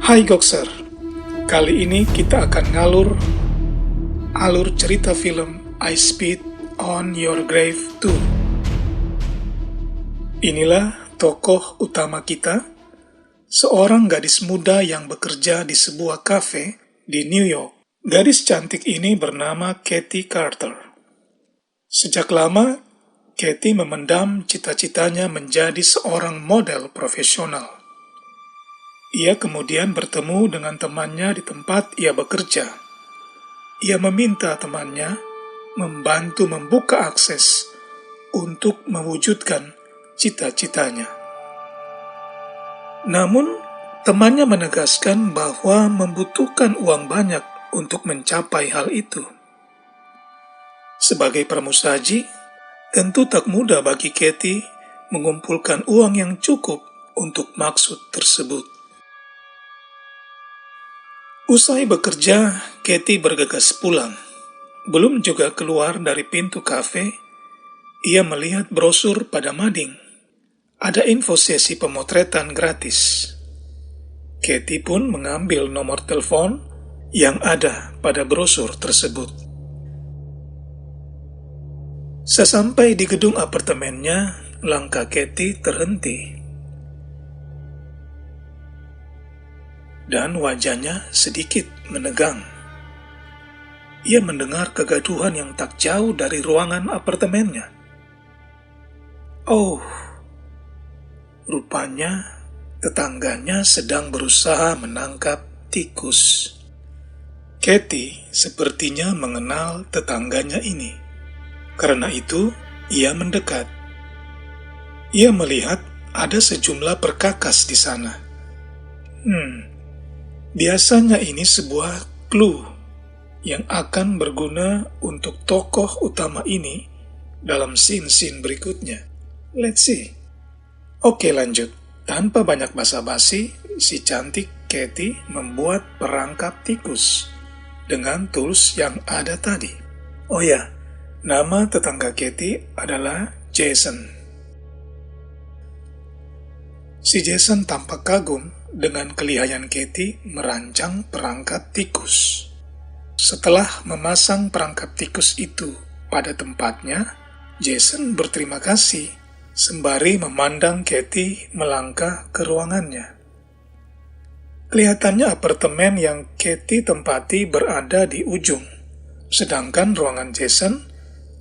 Hai Gokser, kali ini kita akan alur cerita film I Spit on Your Grave 2. Inilah tokoh utama kita, seorang gadis muda yang bekerja di sebuah kafe di New York. Gadis cantik ini bernama Katie Carter. Sejak lama, Katie memendam cita-citanya menjadi seorang model profesional. Ia kemudian bertemu dengan temannya di tempat ia bekerja. Ia meminta temannya membantu membuka akses untuk mewujudkan cita-citanya. Namun, temannya menegaskan bahwa membutuhkan uang banyak untuk mencapai hal itu. Sebagai pramusaji, tentu tak mudah bagi Katie mengumpulkan uang yang cukup untuk maksud tersebut. Usai bekerja, Katie bergegas pulang. Belum juga keluar dari pintu kafe, ia melihat brosur pada mading. Ada info sesi pemotretan gratis. Katie pun mengambil nomor telepon yang ada pada brosur tersebut. Sesampai di gedung apartemennya, langkah Katie terhenti. Dan wajahnya sedikit menegang. Ia mendengar kegaduhan yang tak jauh dari ruangan apartemennya. Oh, rupanya tetangganya sedang berusaha menangkap tikus. Katie sepertinya mengenal tetangganya ini. Karena itu, ia mendekat. Ia melihat ada sejumlah perkakas di sana. Biasanya ini sebuah clue yang akan berguna untuk tokoh utama ini dalam scene-scene berikutnya. Let's see. Oke, lanjut. Tanpa banyak basa-basi, si cantik Katie membuat perangkap tikus dengan tools yang ada tadi. Oh ya, nama tetangga Katie adalah Jason. Si Jason tampak kagum dengan kelihayan Katie merancang perangkap tikus. Setelah memasang perangkap tikus itu pada tempatnya, Jason berterima kasih sembari memandang Katie melangkah ke ruangannya. Kelihatannya apartemen yang Katie tempati berada di ujung, sedangkan ruangan Jason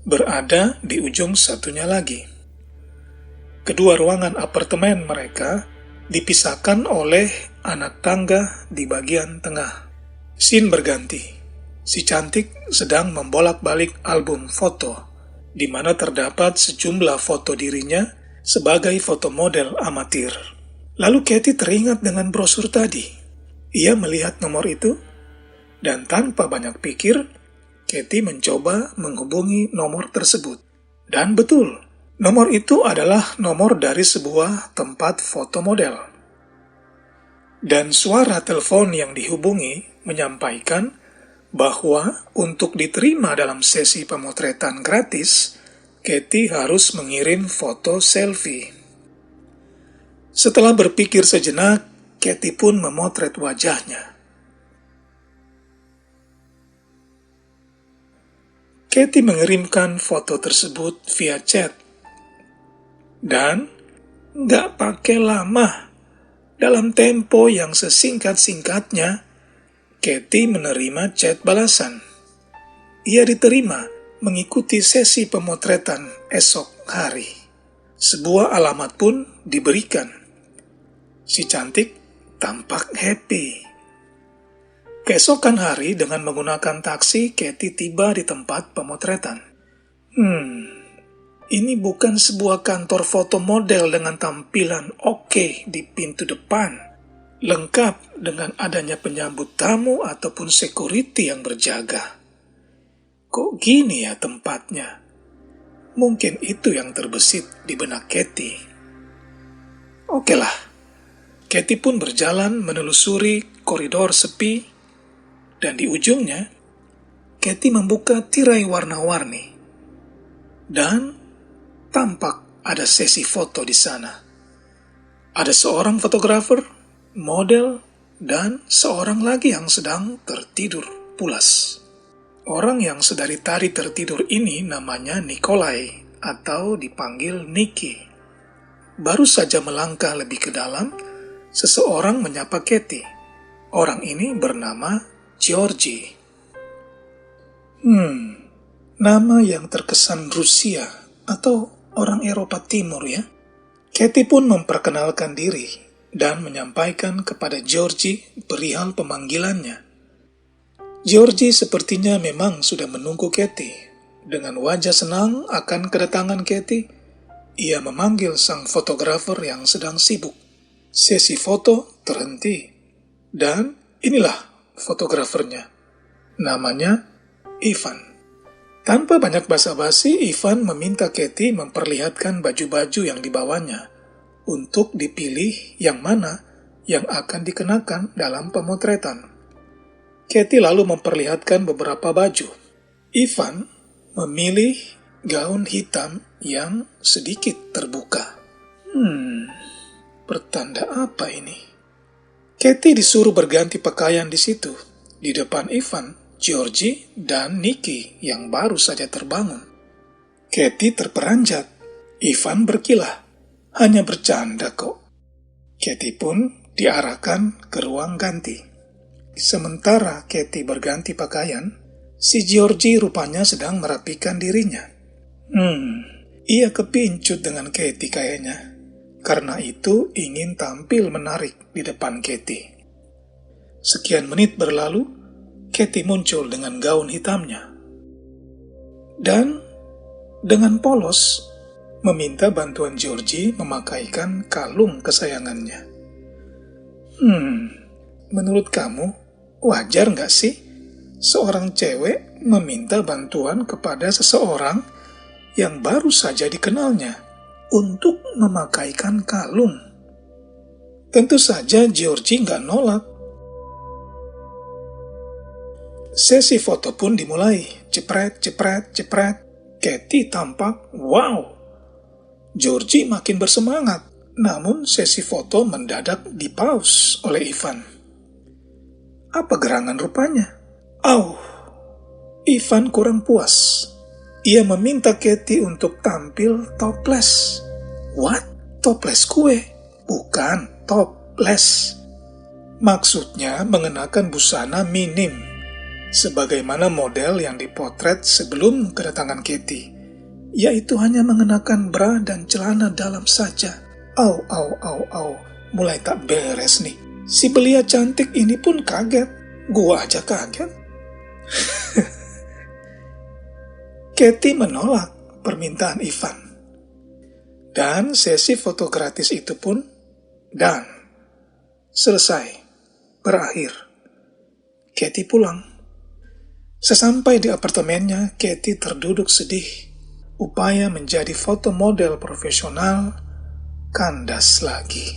berada di ujung satunya lagi. Kedua ruangan apartemen mereka dipisahkan oleh anak tangga di bagian tengah. Scene berganti. Si cantik sedang membolak-balik album foto, di mana terdapat sejumlah foto dirinya sebagai foto model amatir. Lalu Katie teringat dengan brosur tadi. Ia melihat nomor itu, dan tanpa banyak pikir, Katie mencoba menghubungi nomor tersebut. Dan betul, nomor itu adalah nomor dari sebuah tempat foto model. Dan suara telepon yang dihubungi menyampaikan bahwa untuk diterima dalam sesi pemotretan gratis, Katie harus mengirim foto selfie. Setelah berpikir sejenak, Katie pun memotret wajahnya. Katie mengirimkan foto tersebut via chat. Dan gak pakai lama, dalam tempo yang sesingkat-singkatnya, Katie menerima chat balasan. Ia diterima mengikuti sesi pemotretan esok hari. Sebuah alamat pun diberikan. Si cantik tampak happy. Keesokan hari dengan menggunakan taksi, Katie tiba di tempat pemotretan. Ini bukan sebuah kantor foto model dengan tampilan oke di pintu depan, lengkap dengan adanya penyambut tamu ataupun security yang berjaga. Kok gini ya tempatnya? Mungkin itu yang terbesit di benak Katie. Oke lah, Katie pun berjalan menelusuri koridor sepi, dan di ujungnya, Katie membuka tirai warna-warni. Dan tampak ada sesi foto di sana. Ada seorang fotografer, model, dan seorang lagi yang sedang tertidur pulas. Orang yang sedari tadi tertidur ini namanya Nikolai atau dipanggil Nicky. Baru saja melangkah lebih ke dalam, seseorang menyapa Katie. Orang ini bernama Georgie. Nama yang terkesan Rusia atau orang Eropa Timur ya. Katie pun memperkenalkan diri dan menyampaikan kepada Georgie perihal pemanggilannya. Georgie sepertinya memang sudah menunggu Katie. Dengan wajah senang akan kedatangan Katie, ia memanggil sang fotografer yang sedang sibuk. Sesi foto terhenti, dan inilah fotografernya. Namanya Ivan. Tanpa banyak basa-basi, Ivan meminta Katie memperlihatkan baju-baju yang dibawanya untuk dipilih yang mana yang akan dikenakan dalam pemotretan. Katie lalu memperlihatkan beberapa baju. Ivan memilih gaun hitam yang sedikit terbuka. Pertanda apa ini? Katie disuruh berganti pakaian di situ, di depan Ivan, Georgie, dan Nicky yang baru saja terbangun. Katie terperanjat. Ivan berkilah. Hanya bercanda kok. Katie pun diarahkan ke ruang ganti. Sementara Katie berganti pakaian, si Georgie rupanya sedang merapikan dirinya. Ia kepincut dengan Katie kayaknya. Karena itu ingin tampil menarik di depan Katie. Sekian menit berlalu, Katie muncul dengan gaun hitamnya. Dan dengan polos meminta bantuan Georgie memakaikan kalung kesayangannya. Menurut kamu, wajar nggak sih seorang cewek meminta bantuan kepada seseorang yang baru saja dikenalnya untuk memakaikan kalung? Tentu saja Georgie nggak nolak. Sesi foto pun dimulai. Jepret, jepret, jepret. Katie tampak wow. Georgie makin bersemangat. Namun sesi foto mendadak di-pause oleh Ivan. Apa gerangan rupanya? Ivan kurang puas. Ia meminta Katie untuk tampil topless. What? Topless kue? Bukan, topless. Maksudnya mengenakan busana minim, sebagaimana model yang dipotret sebelum kedatangan Katie, yaitu hanya mengenakan bra dan celana dalam saja. Mulai tak beres nih. Si belia cantik ini pun kaget. Gua aja kaget. Katie menolak permintaan Ivan. Dan sesi foto gratis itu pun selesai, berakhir. Katie pulang. Sesampai di apartemennya, Katie terduduk sedih. Upaya menjadi foto model profesional kandas lagi.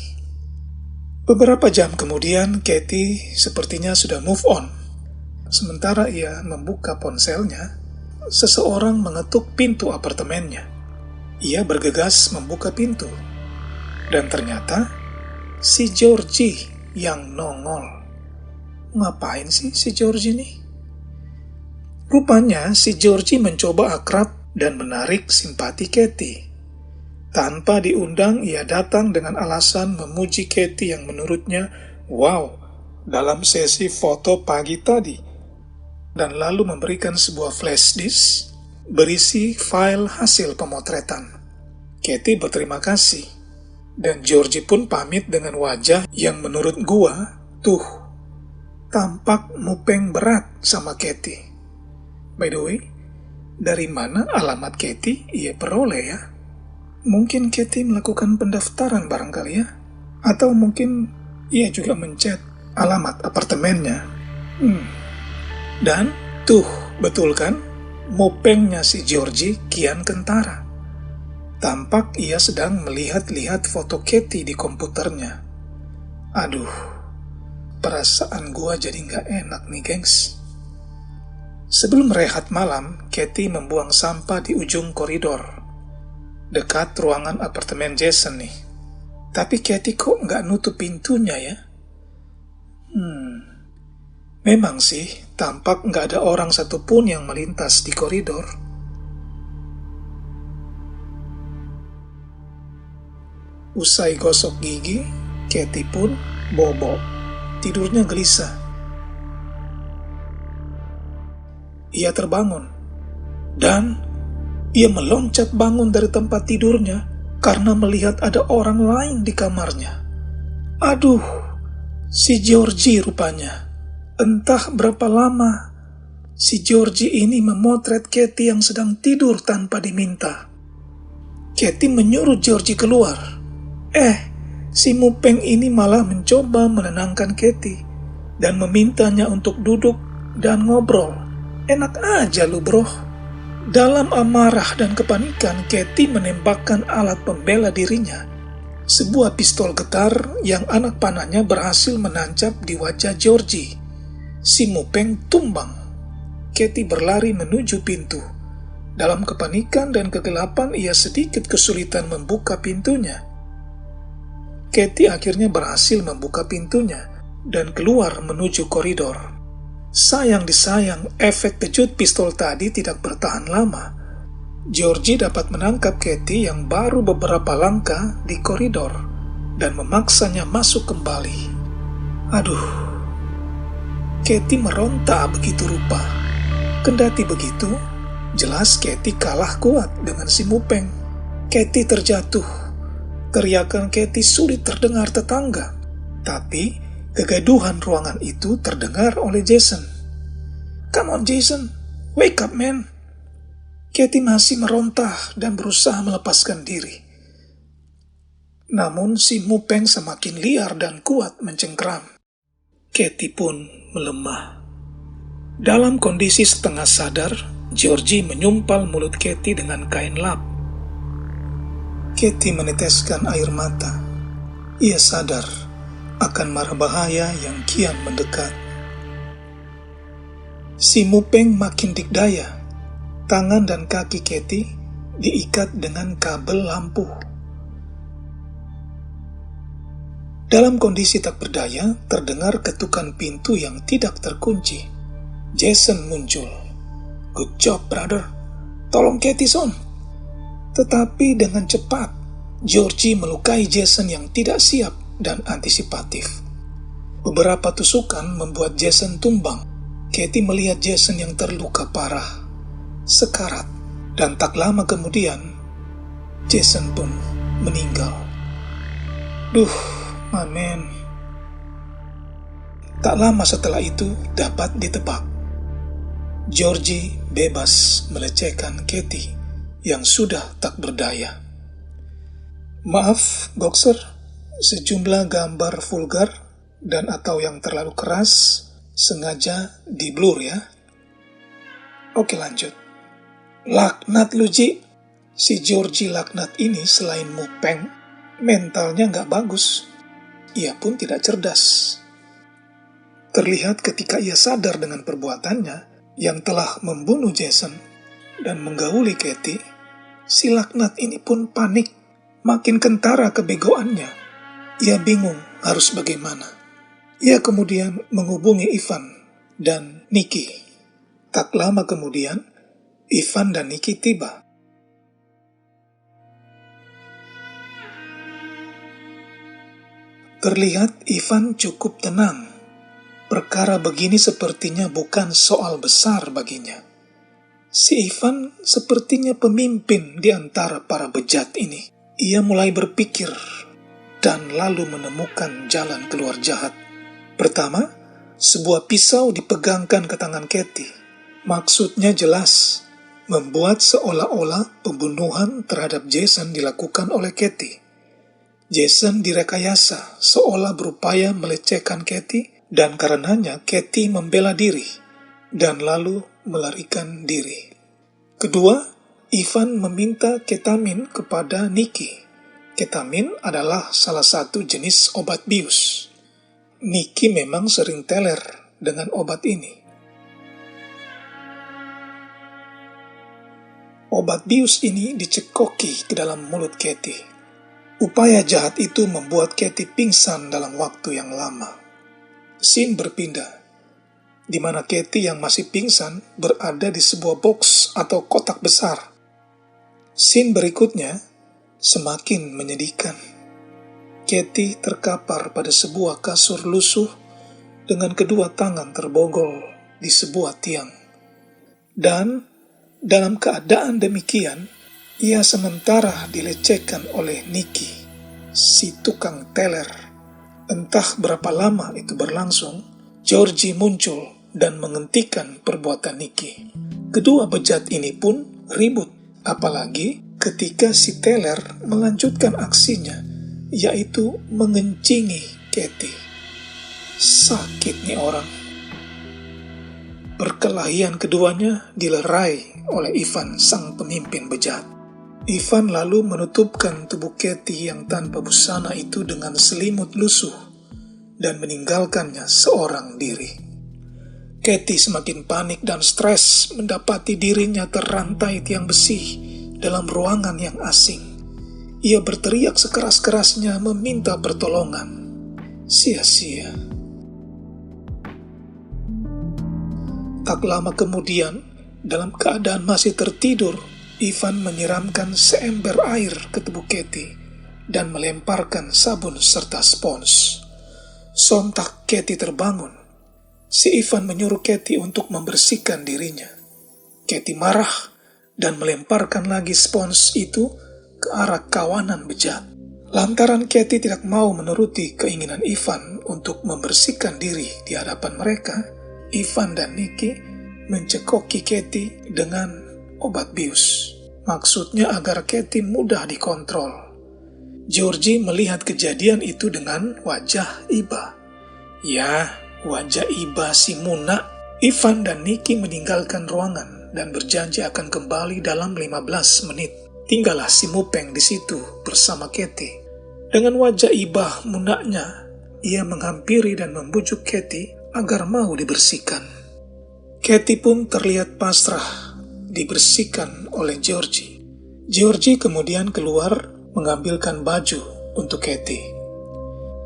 Beberapa jam kemudian, Katie sepertinya sudah move on. Sementara ia membuka ponselnya, seseorang mengetuk pintu apartemennya. Ia bergegas membuka pintu. Dan ternyata, si Georgie yang nongol. Ngapain sih si Georgie ini? Rupanya si Georgie mencoba akrab dan menarik simpati Katie. Tanpa diundang, ia datang dengan alasan memuji Katie yang menurutnya wow dalam sesi foto pagi tadi, dan lalu memberikan sebuah flash disk berisi file hasil pemotretan. Katie berterima kasih, dan Georgie pun pamit dengan wajah yang menurut gua tampak mupeng berat sama Katie. By the way, dari mana alamat Katie ia peroleh ya? Mungkin Katie melakukan pendaftaran barangkali ya? Atau mungkin ia juga mencet alamat apartemennya. Dan betul kan? Mupengnya si Georgie kian kentara. Tampak ia sedang melihat-lihat foto Katie di komputernya. Aduh, perasaan gua jadi gak enak nih gengs. Sebelum rehat malam, Katie membuang sampah di ujung koridor, dekat ruangan apartemen Jason nih. Tapi Katie kok nggak nutup pintunya ya? Memang sih, tampak nggak ada orang satupun yang melintas di koridor. Usai gosok gigi, Katie pun bobo. Tidurnya gelisah. Ia terbangun, dan ia meloncat bangun dari tempat tidurnya karena melihat ada orang lain di kamarnya. Aduh, si Georgie rupanya. Entah berapa lama si Georgie ini memotret Katie yang sedang tidur tanpa diminta. Katie menyuruh Georgie keluar. Si Mupeng ini malah mencoba menenangkan Katie dan memintanya untuk duduk dan ngobrol. Enak aja lu, bro. Dalam amarah dan kepanikan, Katie menembakkan alat pembela dirinya. Sebuah pistol getar yang anak panahnya berhasil menancap di wajah Georgie. Si Mupeng tumbang. Katie berlari menuju pintu. Dalam kepanikan dan kegelapan, ia sedikit kesulitan membuka pintunya. Katie akhirnya berhasil membuka pintunya dan keluar menuju koridor. Sayang disayang, efek kejut pistol tadi tidak bertahan lama. Georgie dapat menangkap Katie yang baru beberapa langkah di koridor dan memaksanya masuk kembali. Aduh, Katie meronta begitu rupa. Kendati begitu, jelas Katie kalah kuat dengan si Mupeng. Katie terjatuh. Teriakan Katie sulit terdengar tetangga. Tapi, kegaduhan ruangan itu terdengar oleh Jason. "Come on, Jason. Wake up, man." Katie masih meronta dan berusaha melepaskan diri. Namun si Mupeng semakin liar dan kuat mencengkeram. Katie pun melemah. Dalam kondisi setengah sadar, Georgie menyumpal mulut Katie dengan kain lap. Katie meneteskan air mata. Ia sadar akan mara bahaya yang kian mendekat. Si Mupeng makin dikdaya. Tangan dan kaki Katie diikat dengan kabel lampu. Dalam kondisi tak berdaya, terdengar ketukan pintu yang tidak terkunci. Jason muncul. "Good job, brother. Tolong Katie, son." Tetapi dengan cepat, Georgie melukai Jason yang tidak siap dan antisipatif. Beberapa tusukan membuat Jason tumbang. Katie melihat Jason yang terluka parah, sekarat, dan tak lama kemudian, Jason pun meninggal. Amin. Tak lama setelah itu dapat ditebak. Georgie bebas melecehkan Katie yang sudah tak berdaya. Maaf, Boxer, sejumlah gambar vulgar dan atau yang terlalu keras sengaja di-blur ya. Oke, lanjut. Laknat lu, Ji. Si Georgie laknat ini selain Mupeng, mentalnya nggak bagus. Ia pun tidak cerdas. Terlihat ketika ia sadar dengan perbuatannya yang telah membunuh Jason dan menggauli Katie, si laknat ini pun panik, makin kentara kebegoannya. Ia bingung harus bagaimana. Ia kemudian menghubungi Ivan dan Nikki. Tak lama kemudian, Ivan dan Nikki tiba. Terlihat Ivan cukup tenang. Perkara begini sepertinya bukan soal besar baginya. Si Ivan sepertinya pemimpin di antara para bejat ini. Ia mulai berpikir dan lalu menemukan jalan keluar jahat. Pertama, sebuah pisau dipegangkan ke tangan Katie. Maksudnya jelas, membuat seolah-olah pembunuhan terhadap Jason dilakukan oleh Katie. Jason direkayasa seolah berupaya melecehkan Katie dan karenanya Katie membela diri dan lalu melarikan diri. Kedua, Ivan meminta ketamin kepada Nikki. Ketamin adalah salah satu jenis obat bius. Nikki memang sering teler dengan obat ini. Obat bius ini dicekoki ke dalam mulut Katie. Upaya jahat itu membuat Katie pingsan dalam waktu yang lama. Scene berpindah, di mana Katie yang masih pingsan berada di sebuah box atau kotak besar. Scene berikutnya semakin menyedihkan. Katie terkapar pada sebuah kasur lusuh dengan kedua tangan terborgol di sebuah tiang. Dan dalam keadaan demikian, ia sementara dilecehkan oleh Nicky, si tukang teler. Entah berapa lama itu berlangsung, Georgie muncul dan menghentikan perbuatan Nicky. Kedua bejat ini pun ribut, apalagi ketika si teler melanjutkan aksinya, yaitu mengencingi Katie. Sakit nih orang. Perkelahian keduanya dilerai oleh Ivan, sang pemimpin bejat. Ivan lalu menutupkan tubuh Katie yang tanpa busana itu dengan selimut lusuh dan meninggalkannya seorang diri. Katie semakin panik dan stres mendapati dirinya terrantai tiang besi dalam ruangan yang asing. Ia berteriak sekeras-kerasnya meminta pertolongan. Sia-sia. Tak lama kemudian, dalam keadaan masih tertidur, Ivan menyiramkan seember air ke tubuh Katie dan melemparkan sabun serta spons. Sontak Katie terbangun. Si Ivan menyuruh Katie untuk membersihkan dirinya. Katie marah dan melemparkan lagi spons itu ke arah kawanan bejat. Lantaran Katie tidak mau menuruti keinginan Ivan untuk membersihkan diri di hadapan mereka, Ivan dan Nicky mencekoki Katie dengan obat bius. Maksudnya agar Katie mudah dikontrol. Georgie melihat kejadian itu dengan wajah iba. Ya, wajah iba si Muna. Ivan dan Nicky meninggalkan ruangan dan berjanji akan kembali dalam 15 menit. Tinggallah si Mupeng di situ bersama Katie. Dengan wajah ibah munaknya, ia menghampiri dan membujuk Katie agar mau dibersihkan. Katie pun terlihat pasrah dibersihkan oleh Georgie. Georgie kemudian keluar mengambilkan baju untuk Katie.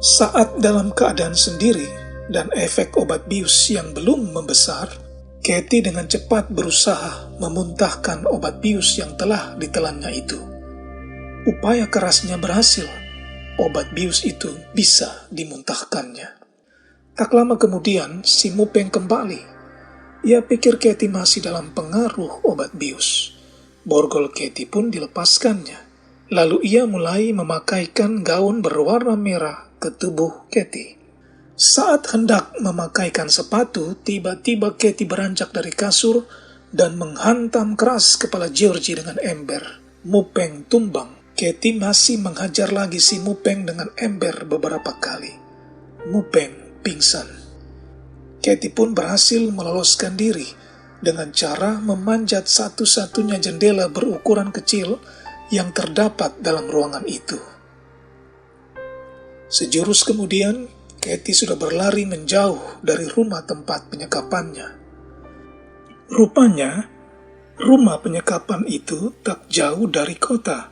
Saat dalam keadaan sendiri dan efek obat bius yang belum membesar, Katie dengan cepat berusaha memuntahkan obat bius yang telah ditelannya itu. Upaya kerasnya berhasil. Obat bius itu bisa dimuntahkannya. Tak lama kemudian, si Mupeng kembali. Ia pikir Katie masih dalam pengaruh obat bius. Borgol Katie pun dilepaskannya. Lalu ia mulai memakaikan gaun berwarna merah ke tubuh Katie. Saat hendak memakaikan sepatu, tiba-tiba Katie beranjak dari kasur dan menghantam keras kepala Georgie dengan ember. Mupeng tumbang. Katie masih menghajar lagi si Mupeng dengan ember beberapa kali. Mupeng pingsan. Katie pun berhasil meloloskan diri dengan cara memanjat satu-satunya jendela berukuran kecil yang terdapat dalam ruangan itu. Sejurus kemudian, Katie sudah berlari menjauh dari rumah tempat penyekapannya. Rupanya, rumah penyekapan itu tak jauh dari kota.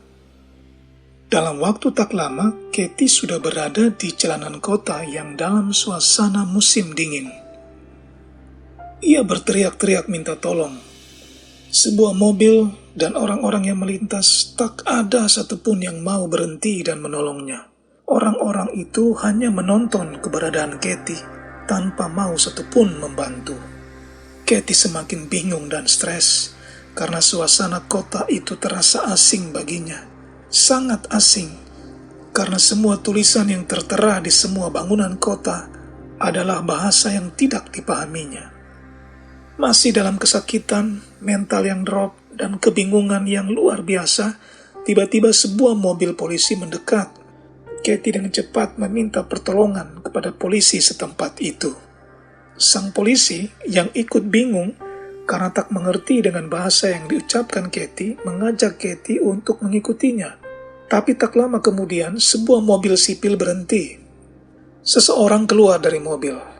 Dalam waktu tak lama, Katie sudah berada di jalanan kota yang dalam suasana musim dingin. Ia berteriak-teriak minta tolong. Sebuah mobil dan orang-orang yang melintas tak ada satupun yang mau berhenti dan menolongnya. Orang-orang itu hanya menonton keberadaan Katie tanpa mau satupun membantu. Katie semakin bingung dan stres karena suasana kota itu terasa asing baginya. Sangat asing karena semua tulisan yang tertera di semua bangunan kota adalah bahasa yang tidak dipahaminya. Masih dalam kesakitan, mental yang drop, dan kebingungan yang luar biasa, tiba-tiba sebuah mobil polisi mendekat. Katie dengan cepat meminta pertolongan kepada polisi setempat itu. Sang polisi yang ikut bingung karena tak mengerti dengan bahasa yang diucapkan Katie mengajak Katie untuk mengikutinya. Tapi tak lama kemudian sebuah mobil sipil berhenti. Seseorang keluar dari mobil.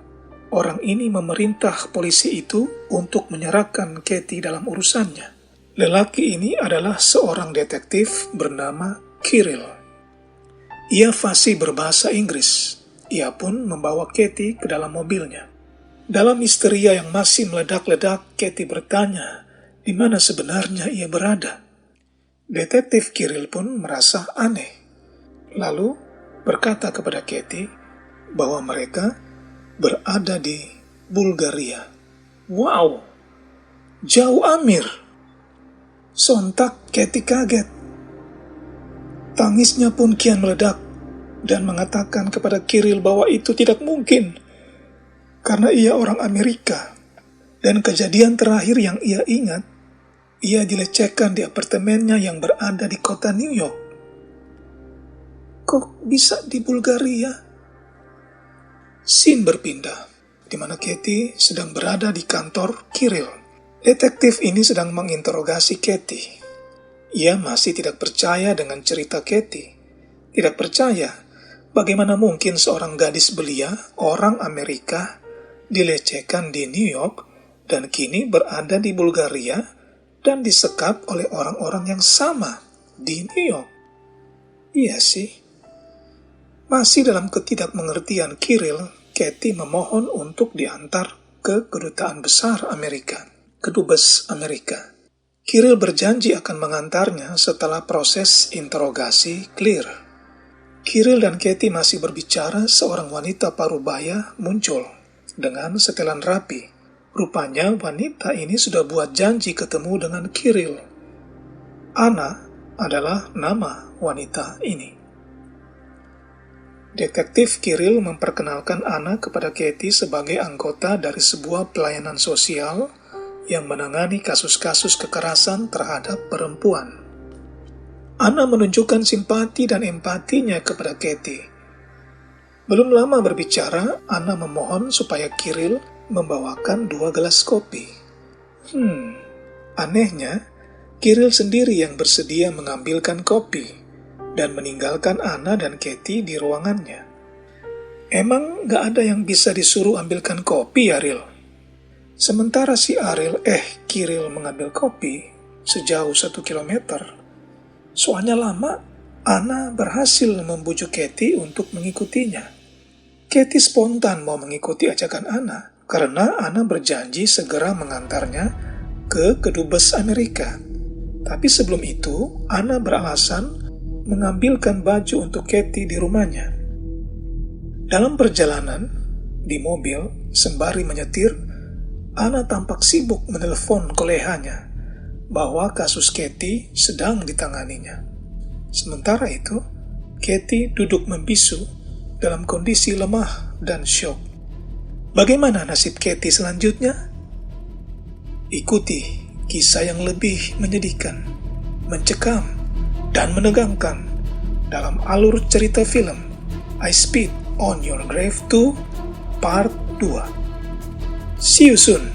Orang ini memerintah polisi itu untuk menyerahkan Katie dalam urusannya. Lelaki ini adalah seorang detektif bernama Kirill. Ia fasih berbahasa Inggris. ia pun membawa Katie ke dalam mobilnya. Dalam histeria yang masih meledak-ledak, Katie bertanya di mana sebenarnya ia berada. Detektif Kirill pun merasa aneh, lalu berkata kepada Katie bahwa mereka berada di Bulgaria. Wow, jauh Amir. Sontak Katie kaget. Tangisnya pun kian meledak dan mengatakan kepada Kirill bahwa itu tidak mungkin karena ia orang Amerika. Dan kejadian terakhir yang ia ingat, ia dilecehkan di apartemennya yang berada di kota New York. Kok bisa di Bulgaria? Scene berpindah, di mana Katie sedang berada di kantor Kirill. Detektif ini sedang menginterogasi Katie. Ia masih tidak percaya dengan cerita Katie. Tidak percaya bagaimana mungkin seorang gadis belia, orang Amerika, dilecehkan di New York dan kini berada di Bulgaria dan disekap oleh orang-orang yang sama di New York. Iya sih. Masih dalam ketidakmengertian Kirill, Katie memohon untuk diantar ke kedutaan besar Amerika, kedubes Amerika. Kirill berjanji akan mengantarnya setelah proses interogasi clear. Kirill dan Katie masih berbicara, seorang wanita parubaya muncul dengan setelan rapi. Rupanya wanita ini sudah buat janji ketemu dengan Kirill. Anna adalah nama wanita ini. Detektif Kirill memperkenalkan Anna kepada Katie sebagai anggota dari sebuah pelayanan sosial yang menangani kasus-kasus kekerasan terhadap perempuan. Anna menunjukkan simpati dan empatinya kepada Katie. Belum lama berbicara, Anna memohon supaya Kirill membawakan 2 gelas kopi. Anehnya, Kirill sendiri yang bersedia mengambilkan kopi dan meninggalkan Anna dan Katie di ruangannya. Emang gak ada yang bisa disuruh ambilkan kopi ya, Ril? Sementara si Kirill mengambil kopi sejauh 1 kilometer. Soalnya lama, Anna berhasil membujuk Katie untuk mengikutinya. Katie spontan mau mengikuti ajakan Anna, karena Anna berjanji segera mengantarnya ke kedubes Amerika. Tapi sebelum itu, Anna beralasan mengambilkan baju untuk Katie di rumahnya. Dalam perjalanan, di mobil, sembari menyetir, Anna tampak sibuk menelepon kolehannya bahwa kasus Katie sedang ditanganinya. Sementara itu, Katie duduk membisu dalam kondisi lemah dan syok. Bagaimana nasib Katie selanjutnya? Ikuti kisah yang lebih menyedihkan, mencekam, dan menegangkan dalam alur cerita film I Spit on Your Grave 2 Part 2. See you soon.